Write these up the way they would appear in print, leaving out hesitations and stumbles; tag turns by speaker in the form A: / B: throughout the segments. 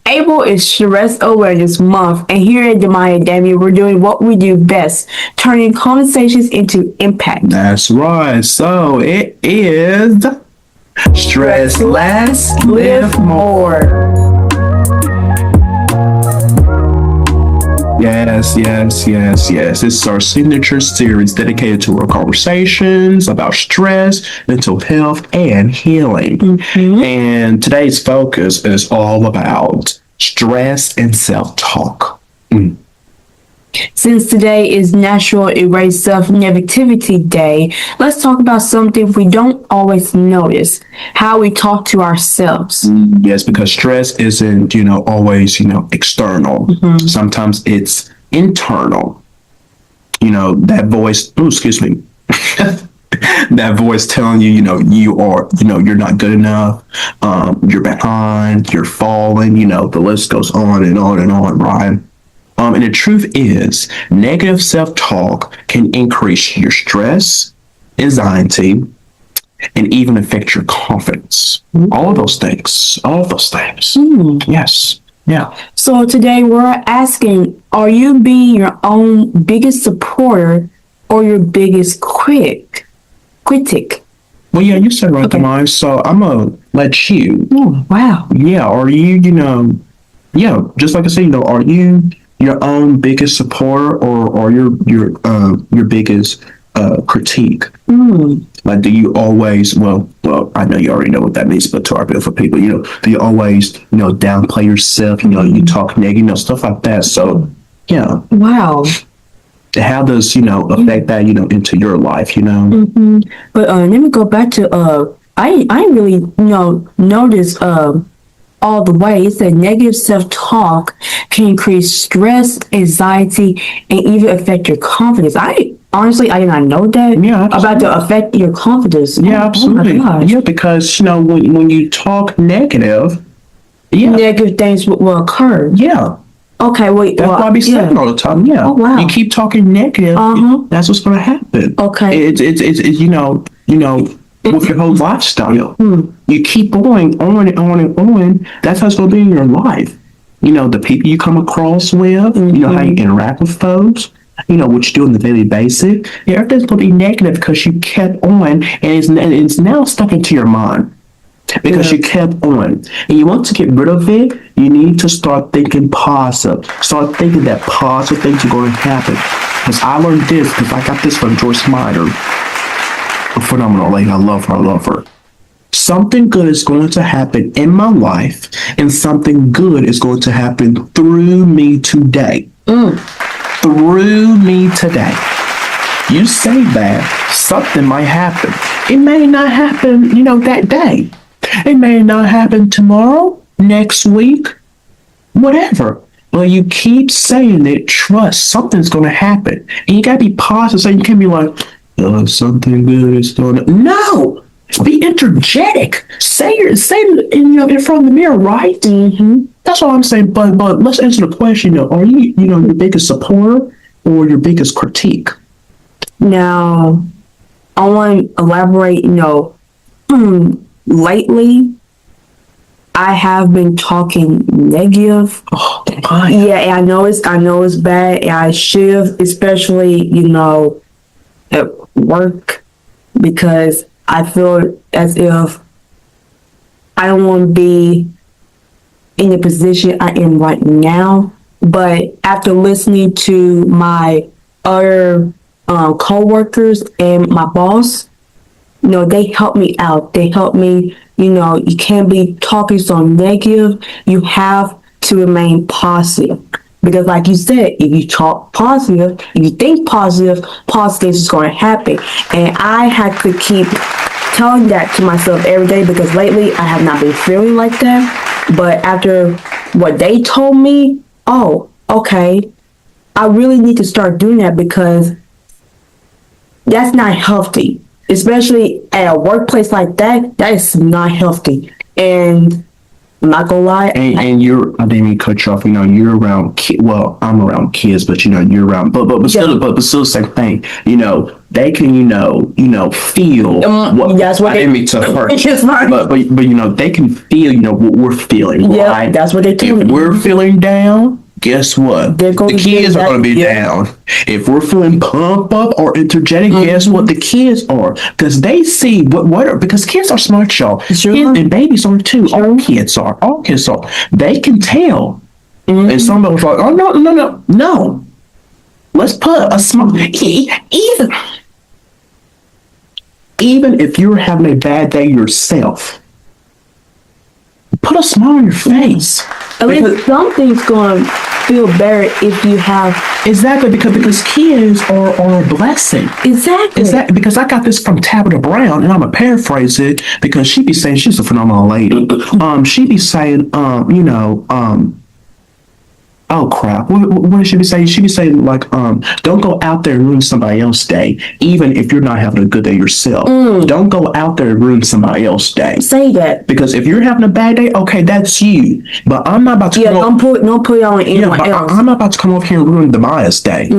A: April is Stress Awareness Month, and here at Da'Maya Damian, we're doing what we do best, turning conversations into impact.
B: That's right. So it is stress less, live more. Yes. This is our signature series dedicated to our conversations about stress, mental health, and healing. And today's focus is all about stress and self-talk.
A: Since today is National Erase Self Negativity Day, let's talk about something we don't always notice, how we talk to ourselves.
B: Yes, because stress isn't, always, external. Sometimes it's internal. That voice, excuse me, that voice telling you, you're not good enough, you're behind, you're falling, the list goes on and on and on, right? And the truth is, negative self-talk can increase your stress, anxiety, and even affect your confidence. All of those things. Yes. Yeah.
A: So today we're asking, are you being your own biggest supporter or your biggest critic?
B: Well, yeah, you said right,
A: Okay.
B: Da'Maya. So I'm going to let you.
A: Oh, wow.
B: Yeah, are you, just like I said, are you your own biggest supporter or your biggest critique? Like, do you always, well, I know you already know what that means, but to our beautiful people, do you always, downplay yourself, you talk negative, stuff like that. So, yeah.
A: Wow.
B: How does, affect that, into your life,
A: But let me go back to, I really, notice, all the ways that negative self-talk can increase stress, anxiety, and even affect your confidence. I did not know that.
B: Yeah,
A: about to affect your confidence.
B: Yeah, absolutely.
A: Oh my gosh.
B: Yeah, because when you talk negative,
A: Negative things will occur.
B: Yeah.
A: Okay, wait.
B: That's why I be saying all the time. Yeah.
A: Oh wow.
B: You keep talking negative, that's what's going to happen.
A: Okay.
B: It's with your whole lifestyle. You keep going on and on and on. That's how it's going to be in your life. The people you come across with, how you interact with folks, what you do on the daily basis. Yeah, everything's going to be negative because you kept on, and it's now stuck into your mind because you kept on. And you want to get rid of it, you need to start thinking positive. Start thinking that positive things are going to happen. Because I learned this, because I got this from Joyce Meyer. A phenomenal lady. I love her. Something good is going to happen in my life, and something good is going to happen through me today. Through me today. You say that, something might happen. It may not happen, that day. It may not happen tomorrow, next week, whatever. But you keep saying it, trust something's going to happen. And you got to be positive, so you can't be like, something good is going to... No! Be energetic. Say it in front of the mirror, right? That's what I'm saying. But let's answer the question. Are you, your biggest supporter or your biggest critique?
A: Now, I want to elaborate. Lately, I have been talking negative.
B: Oh, my.
A: Yeah, and I know it's bad. And I should, especially at work, because I feel as if I don't want to be in the position I am right now. But after listening to my other co-workers and my boss, they help me out. They help me, you can't be talking so negative. You have to remain positive. Because like you said, if you talk positive, if you think positive is going to happen. And I had to keep telling that to myself every day, because lately I have not been feeling like that. But after what they told me, oh, okay, I really need to start doing that, because that's not healthy. Especially at a workplace like that, that is not healthy. And I'm not gonna lie.
B: And you're, I didn't mean to cut you off. You're around well, I'm around kids, but you're around, but still the same thing. They can, feel what.
A: That's what
B: I didn't mean to hurt.
A: It's fine.
B: But they can feel, what we're feeling.
A: Yeah,
B: right?
A: that's what they tell me.
B: If we're feeling down, guess what? The kids are going to be down. If we're feeling pumped up or energetic, guess what? The kids are, because they see because kids are smart, y'all.
A: Sure.
B: Kids and babies are too. Sure. All kids are. They can tell. And some of them are like, oh no. Let's put a small even if you're having a bad day yourself, put a smile on your face.
A: At least something's going to feel better if you have.
B: Exactly, because kids are a blessing.
A: Exactly.
B: Because I got this from Tabitha Brown, and I'm going to paraphrase it because she be saying, she's a phenomenal lady. She be saying, oh crap, what did she be saying? She be saying like, don't go out there and ruin somebody else's day, even if you're not having a good day yourself. Don't go out there and ruin somebody else's day.
A: Say that.
B: Because if you're having a bad day, okay, that's you. But I'm not about to
A: don't put it on anyone else.
B: I'm not about to come over here and ruin Da'Maya's day.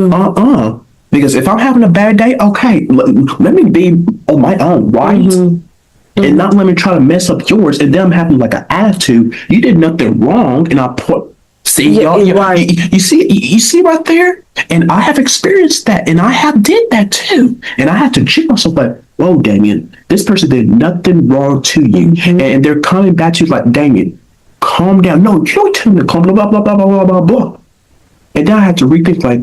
B: Because if I'm having a bad day, okay, let me be on my own, right? And not let me try to mess up yours, and them having like an attitude. You did nothing wrong, and I put. See, y'all, you see right there, and I have experienced that, and I have did that too, and I had to check myself like, whoa, Damian, this person did nothing wrong to you, and they're coming back to you like, Damian, calm down. No, you don't tell me to calm down, blah blah blah blah blah blah blah. And then I had to rethink like,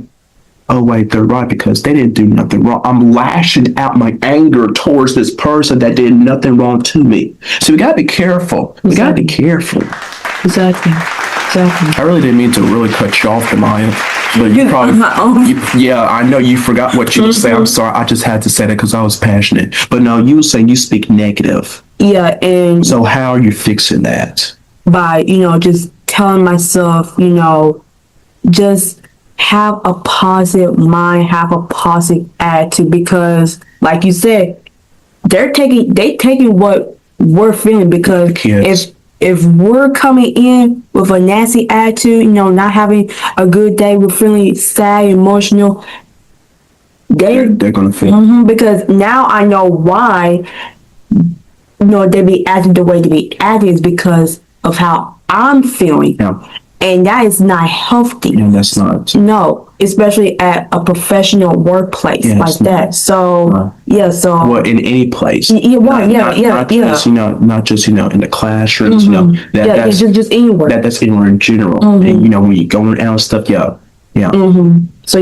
B: oh wait, they're right, because they didn't do nothing wrong. I'm lashing out my anger towards this person that did nothing wrong to me. So we gotta be careful. We gotta be careful.
A: Exactly.
B: I really didn't mean to really cut you off, Da'Maya, but you probably, I know you forgot what you were saying. I'm sorry, I just had to say that because I was passionate. But no, you were saying you speak negative.
A: Yeah, and
B: so how are you fixing that?
A: By, just telling myself, just have a positive mind, have a positive attitude, because like you said, they taking what we're feeling, because if we're coming in with a nasty attitude, not having a good day, we're feeling sad, emotional, they're
B: gonna feel.
A: Because now I know why they be acting the way they be acting, is because of how I'm feeling.
B: Yeah.
A: And that is not healthy.
B: Yeah, that's not.
A: No, especially at a professional workplace like that. So, so.
B: Well, in any place.
A: Yeah, right,
B: not just, not just, in the classrooms,
A: just anywhere.
B: That's anywhere in general. And, when you go out and stuff, So,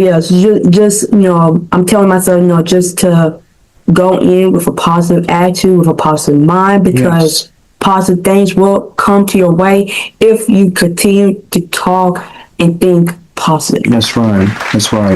A: just, I'm telling myself, just to go in with a positive attitude, with a positive mind, because positive things will come to your way if you continue to talk and think positive.
B: That's right.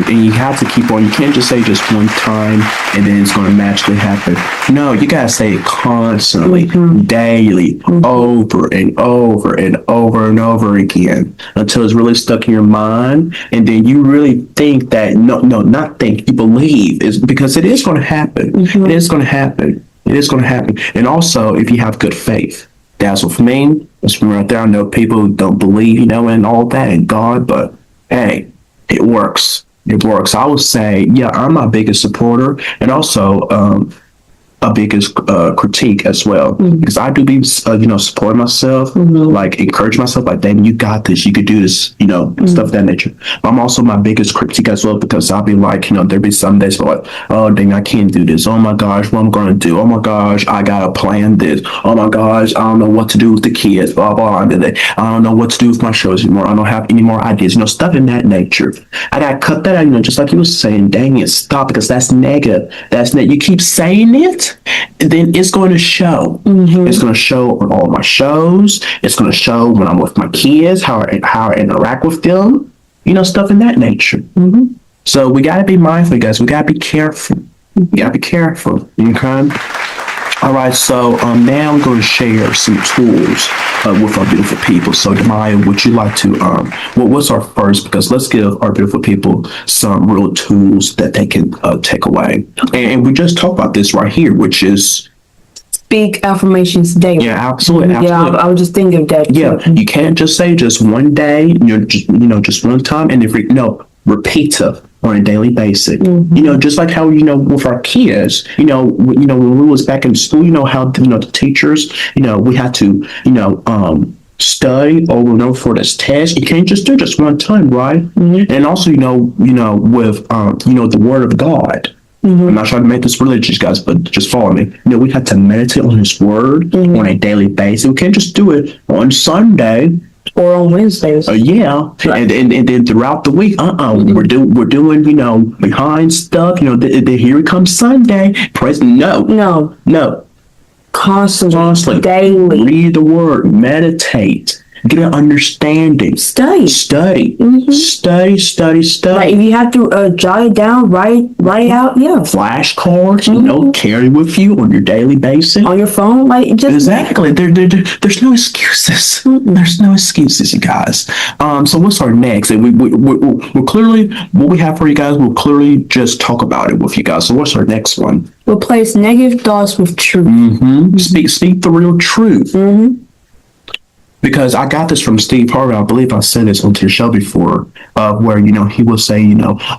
B: And you have to keep on. You can't just say just one time and then it's going to magically happen. No, you got to say it constantly, daily, over and over and over and over again until it's really stuck in your mind. And then you really think that, not think, you believe, is because it is going to happen. It is going to happen. It is going to happen. And also, if you have good faith, that's what for me. That's from right there. I know people don't believe, in all that and God, but hey, it works. It works. I would say, I'm my biggest supporter, and also a biggest critique as well, because I do be supporting myself, like encourage myself, like, David, you got this, you could do this, stuff of that nature. But I'm also my biggest critique as well, because I'll be like, there'll be some days where like, oh dang, I can't do this, oh my gosh, what I'm gonna do, oh my gosh, I gotta plan this, oh my gosh, I don't know what to do with the kids, blah blah, I don't know what to do with my shows anymore, I don't have any more ideas, stuff in that nature. I gotta cut that out, just like you were saying, dang it, stop, because that's negative. You keep saying it, then it's going to show. It's going to show on all my shows. It's going to show when I'm with my kids, how I interact with them, stuff in that nature. So we got to be mindful, guys. We got to be careful. Okay? All right, so now I'm going to share some tools with our beautiful people. So, Da'Maya, would you like to, what's our first? Because let's give our beautiful people some real tools that they can take away. And we just talked about this right here, which is
A: speak affirmations daily.
B: Yeah, absolutely.
A: Yeah, I was just thinking of that too.
B: Yeah, you can't just say just one day, just one time, and repetitive on a daily basis. Just like how with our kids, when we was back in school, how the teachers, we had to study over and over for this test. You can't just do it just one time, right? And also, with the Word of God. I'm not trying to make this religious, guys, but just follow me. We have to meditate on His Word on a daily basis. We can't just do it on Sunday
A: or on Wednesdays.
B: Yeah, and then throughout the week, we're doing behind stuff. Here comes Sunday. Praise no. Constantly,
A: daily.
B: Read the Word, meditate. Get an understanding.
A: Study.
B: Study.
A: Like if you have to jot it down, write it out. Yeah.
B: Flashcards, carry with you on your daily basis.
A: On your phone,
B: exactly. There's no excuses. There's no excuses, you guys. So what's our next? And we're clearly what we have for you guys. We'll clearly just talk about it with you guys. So what's our next one?
A: Replace negative thoughts with truth.
B: Speak the real truth. Because I got this from Steve Harvey. I believe I said this on your show before, where he will say,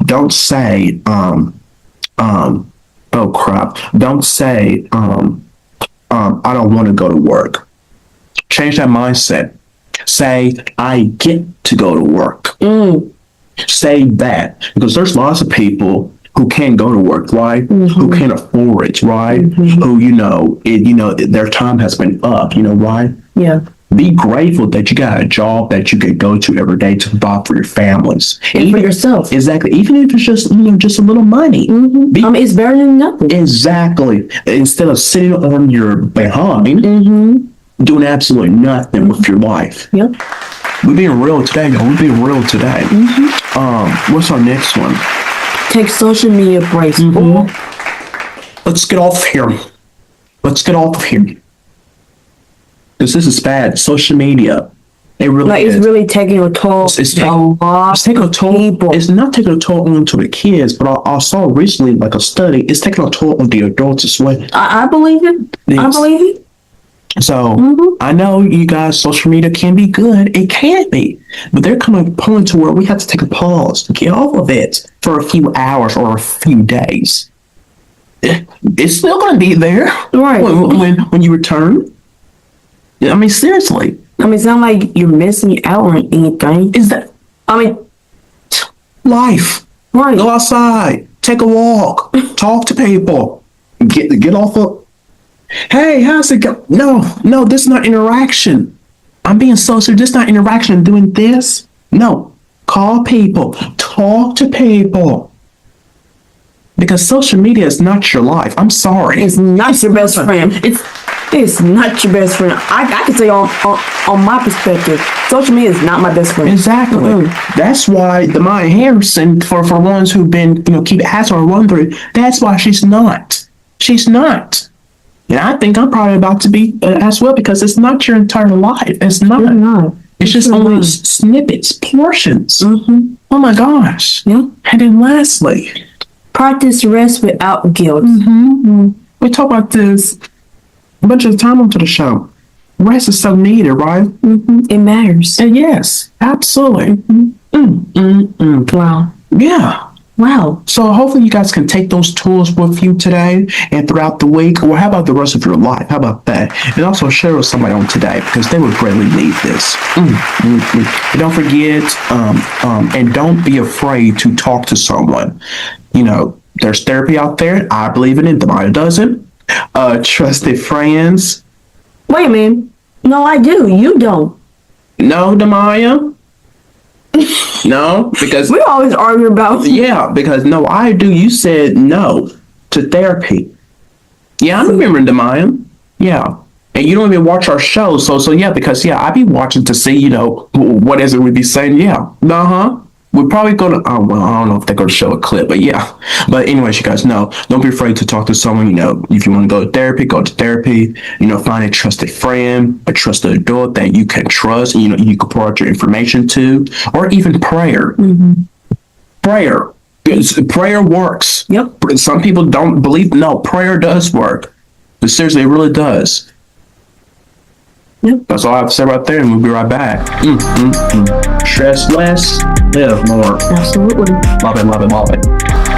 B: don't say, oh crap, don't say, I don't want to go to work. Change that mindset. Say, I get to go to work. Say that, because there's lots of people who can't go to work, right? Who can't afford it, right? Who their time has been up, right?
A: Yeah.
B: Be grateful that you got a job that you can go to every day to provide for your families.
A: And for yourself.
B: Exactly. Even if it's just, just a little money.
A: It's better than nothing.
B: Exactly. Instead of sitting on your behind, doing absolutely nothing with your life.
A: Yep.
B: We're being real today, y'all. We're being real today. What's our next one?
A: Take social media breaks.
B: Let's get off here. Because this is bad. Social media. It really is.
A: It's really taking a toll.
B: It's taking a toll.
A: People.
B: It's not taking a toll only to the kids, but I saw recently a study. It's taking a toll on the adults as well.
A: I believe it. I believe it.
B: So I know you guys, social media can be good. It can be, but there comes a point to where we have to take a pause, get off of it for a few hours or a few days. It's still going to be there,
A: right?
B: When you return. I mean, seriously.
A: It's not like you're missing out on anything.
B: Life.
A: Right.
B: Go outside. Take a walk. Talk to people. Get off of. Hey, how's it go? No, this is not interaction. I'm being so serious. This is not interaction. I'm doing this. No. Call people. Talk to people. Because social media is not your life. I'm sorry.
A: It's not your best friend. It's not your best friend. I can say on my perspective, social media is not my best friend.
B: Exactly. That's why Da'Maya Harrison, for ones who've been, keep asking or wondering, that's why she's not. She's not. And I think I'm probably about to be as well, because it's not your entire life. It's not.
A: You're not.
B: It's just only snippets, portions. Oh my gosh.
A: Yeah.
B: And then lastly,
A: practice rest without guilt.
B: We talk about this a bunch of time onto the show. Rest is so needed, right?
A: It matters.
B: And yes, absolutely.
A: Wow.
B: Yeah.
A: Wow.
B: So hopefully you guys can take those tools with you today and throughout the week, or how about the rest of your life? How about that? And also share with somebody on today, because they would greatly need this. And don't forget, and don't be afraid to talk to someone. There's therapy out there. I believe in it. Da'Maya doesn't. Trusted friends.
A: Wait a minute. No, I do. You don't.
B: No, Da'Maya. No, because
A: we always argue about.
B: Yeah, because no, I do. You said no to therapy. Yeah, I remember Da'Maya. Yeah, and you don't even watch our show, so yeah, because I be watching to see what is it we be saying. Yeah, we're probably gonna. Oh well, I don't know if they're gonna show a clip, but yeah. But anyways, you guys know, don't be afraid to talk to someone. If you want to go to therapy, go to therapy. Find a trusted friend, a trusted adult that you can trust. You can pour out your information to, or even prayer. Prayer works.
A: Yep.
B: Some people don't believe. No, prayer does work. But seriously, it really does.
A: Yep.
B: That's all I have to say right there, and we'll be right back. Stress less, live more.
A: Absolutely.
B: Love it, love it, love it.